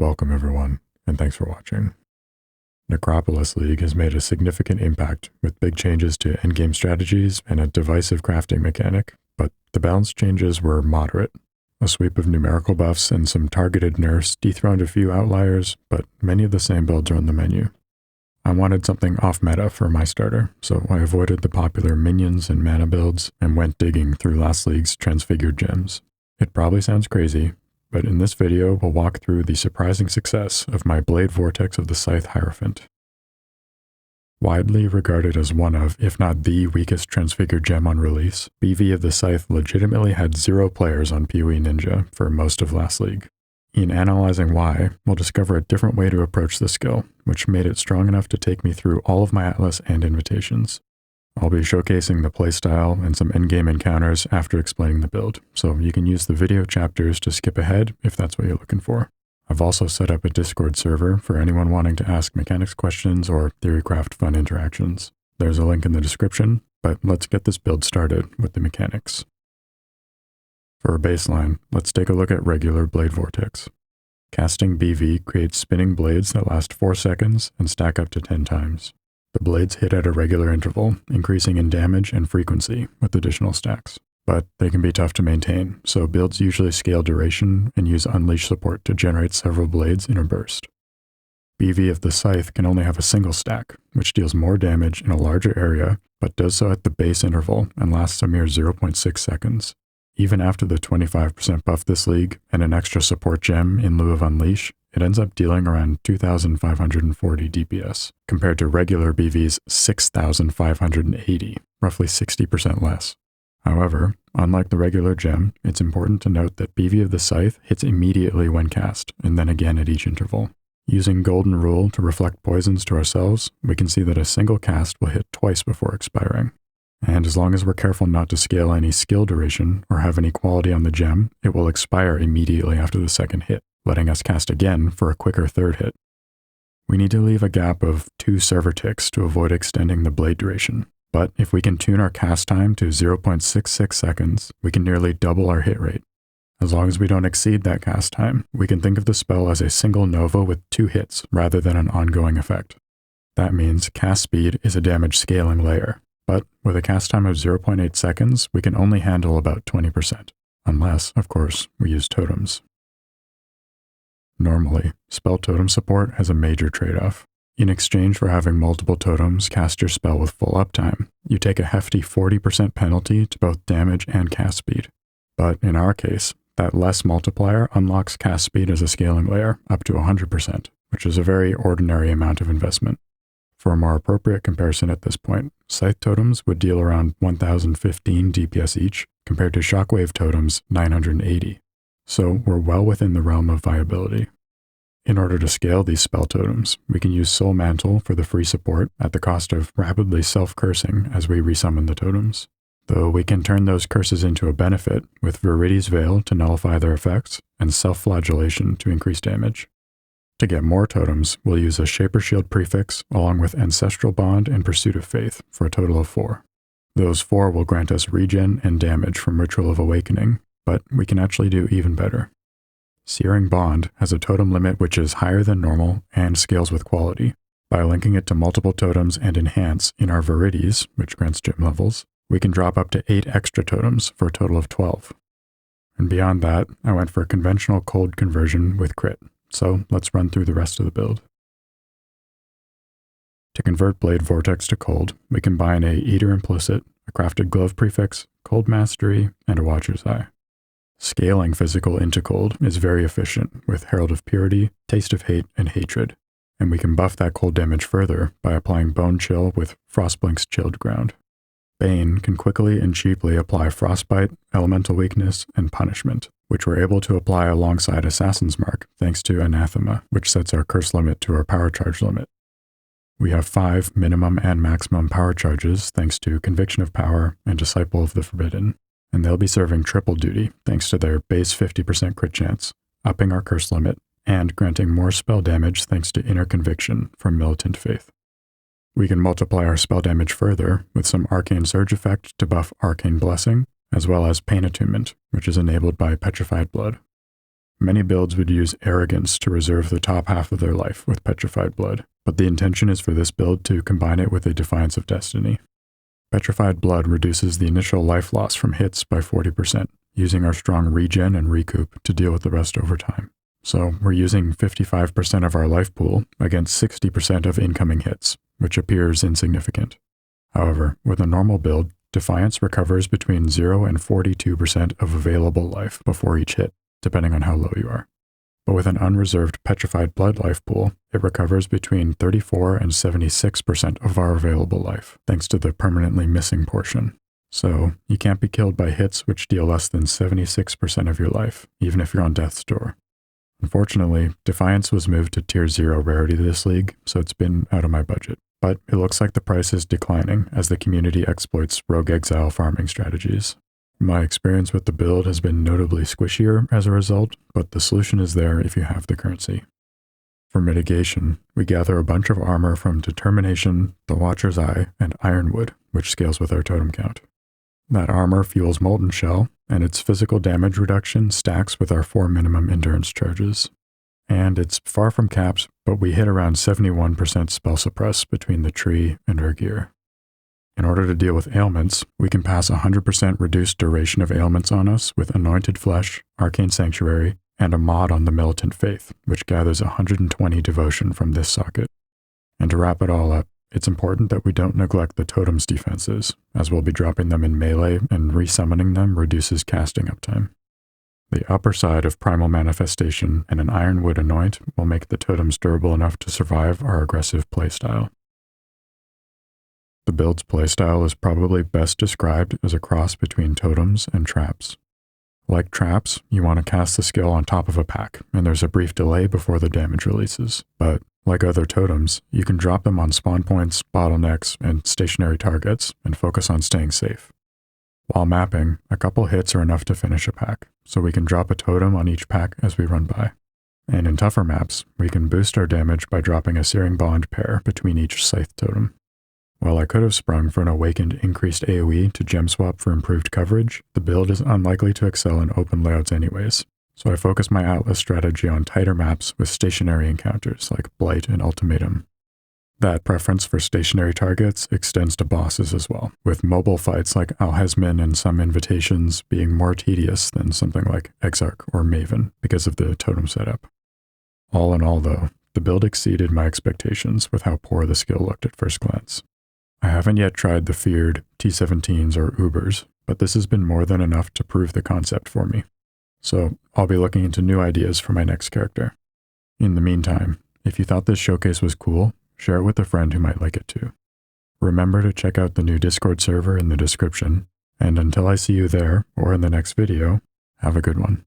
Welcome everyone, and thanks for watching. Necropolis League has made a significant impact with big changes to endgame strategies and a divisive crafting mechanic, but the balance changes were moderate. A sweep of numerical buffs and some targeted nerfs dethroned a few outliers, but many of the same builds are on the menu. I wanted something off-meta for my starter, so I avoided the popular minions and mana builds and went digging through last league's transfigured gems. It probably sounds crazy, but in this video we'll walk through the surprising success of my Blade Vortex of the Scythe Hierophant. Widely regarded as one of, if not the weakest transfigured gem on release, BV of the Scythe legitimately had 0 players on PoE Ninja for most of last league. In analyzing why, we'll discover a different way to approach the skill, which made it strong enough to take me through all of my Atlas and invitations. I'll be showcasing the playstyle and some endgame encounters after explaining the build, so you can use the video chapters to skip ahead if that's what you're looking for. I've also set up a Discord server for anyone wanting to ask mechanics questions or theorycraft fun interactions. There's a link in the description, but let's get this build started with the mechanics. For a baseline, let's take a look at regular Blade Vortex. Casting BV creates spinning blades that last 4 seconds and stack up to 10 times. The blades hit at a regular interval, increasing in damage and frequency with additional stacks. But they can be tough to maintain, so builds usually scale duration and use Unleash support to generate several blades in a burst. BV of the Scythe can only have a single stack, which deals more damage in a larger area, but does so at the base interval and lasts a mere 0.6 seconds. Even after the 25% buff this league and an extra support gem in lieu of Unleash, it ends up dealing around 2,540 DPS, compared to regular BV's 6,580, roughly 60% less. However, unlike the regular gem, it's important to note that BV of the Scythe hits immediately when cast, and then again at each interval. Using Golden Rule to reflect poisons to ourselves, we can see that a single cast will hit twice before expiring. And as long as we're careful not to scale any skill duration or have any quality on the gem, it will expire immediately after the second hit, letting us cast again for a quicker third hit. We need to leave a gap of 2 server ticks to avoid extending the blade duration, but if we can tune our cast time to 0.66 seconds, we can nearly double our hit rate. As long as we don't exceed that cast time, we can think of the spell as a single nova with 2 hits rather than an ongoing effect. That means cast speed is a damage scaling layer. But with a cast time of 0.8 seconds, we can only handle about 20%, unless, of course, we use totems. Normally, spell totem support has a major trade-off. In exchange for having multiple totems cast your spell with full uptime, you take a hefty 40% penalty to both damage and cast speed. But in our case, that less multiplier unlocks cast speed as a scaling layer up to 100%, which is a very ordinary amount of investment. For a more appropriate comparison at this point, Scythe Totems would deal around 1015 DPS each, compared to Shockwave Totems' 980. So we're well within the realm of viability. In order to scale these spell totems, we can use Soul Mantle for the free support at the cost of rapidly self-cursing as we resummon the totems. Though we can turn those curses into a benefit with Viridi's Veil to nullify their effects and Self-Flagellation to increase damage. To get more totems, we'll use a Shaper Shield prefix along with Ancestral Bond and Pursuit of Faith for a total of 4. Those 4 will grant us regen and damage from Ritual of Awakening, but we can actually do even better. Searing Bond has a totem limit which is higher than normal and scales with quality. By linking it to multiple totems and Enhance in our Virides, which grants gem levels, we can drop up to 8 extra totems for a total of 12. And beyond that, I went for a conventional cold conversion with crit. So let's run through the rest of the build. To convert Blade Vortex to cold, we combine a Eater Implicit, a crafted glove prefix, cold mastery, and a Watcher's Eye. Scaling physical into cold is very efficient with Herald of Purity, Taste of Hate, and Hatred, and we can buff that cold damage further by applying Bone Chill with Frostblink's Chilled Ground. Bane can quickly and cheaply apply Frostbite, Elemental Weakness, and Punishment, which we're able to apply alongside Assassin's Mark thanks to Anathema, which sets our curse limit to our power charge limit. We have 5 minimum and maximum power charges thanks to Conviction of Power and Disciple of the Forbidden, and they'll be serving triple duty thanks to their base 50% crit chance, upping our curse limit, and granting more spell damage thanks to Inner Conviction from Militant Faith. We can multiply our spell damage further with some Arcane Surge effect to buff Arcane Blessing, as well as Pain Attunement, which is enabled by Petrified Blood. Many builds would use Arrogance to reserve the top half of their life with Petrified Blood, but the intention is for this build to combine it with a Defiance of Destiny. Petrified Blood reduces the initial life loss from hits by 40%, using our strong regen and recoup to deal with the rest over time. So we're using 55% of our life pool against 60% of incoming hits, which appears insignificant. However, with a normal build, Defiance recovers between 0 and 42% of available life before each hit, depending on how low you are. But with an unreserved Petrified Blood life pool, it recovers between 34 and 76% of our available life, thanks to the permanently missing portion. So, you can't be killed by hits which deal less than 76% of your life, even if you're on death's door. Unfortunately, Defiance was moved to Tier 0 rarity this league, so it's been out of my budget. But it looks like the price is declining as the community exploits rogue exile farming strategies. My experience with the build has been notably squishier as a result, but the solution is there if you have the currency. For mitigation, we gather a bunch of armor from Determination, the Watcher's Eye, and Ironwood, which scales with our totem count. That armor fuels Molten Shell, and its physical damage reduction stacks with our 4 minimum endurance charges. And it's far from capped, but we hit around 71% spell suppress between the tree and our gear. In order to deal with ailments, we can pass 100% reduced duration of ailments on us with Anointed Flesh, Arcane Sanctuary, and a mod on the Militant Faith, which gathers 120 devotion from this socket. And to wrap it all up, it's important that we don't neglect the totem's defenses, as we'll be dropping them in melee and resummoning them reduces casting uptime. The upper side of Primal Manifestation and an Ironwood Anoint will make the totems durable enough to survive our aggressive playstyle. The build's playstyle is probably best described as a cross between totems and traps. Like traps, you want to cast the skill on top of a pack, and there's a brief delay before the damage releases. But, like other totems, you can drop them on spawn points, bottlenecks, and stationary targets, and focus on staying safe. While mapping, a couple hits are enough to finish a pack, so we can drop a totem on each pack as we run by. And in tougher maps, we can boost our damage by dropping a Searing Bond pair between each Scythe Totem. While I could have sprung for an Awakened increased AoE to gem swap for improved coverage, the build is unlikely to excel in open layouts anyways, so I focus my Atlas strategy on tighter maps with stationary encounters like Blight and Ultimatum. That preference for stationary targets extends to bosses as well, with mobile fights like Alhesmin and some invitations being more tedious than something like Exarch or Maven because of the totem setup. All in all though, the build exceeded my expectations with how poor the skill looked at first glance. I haven't yet tried the feared T17s or Ubers, but this has been more than enough to prove the concept for me. So I'll be looking into new ideas for my next character. In the meantime, if you thought this showcase was cool, share it with a friend who might like it too. Remember to check out the new Discord server in the description, and until I see you there or in the next video, have a good one.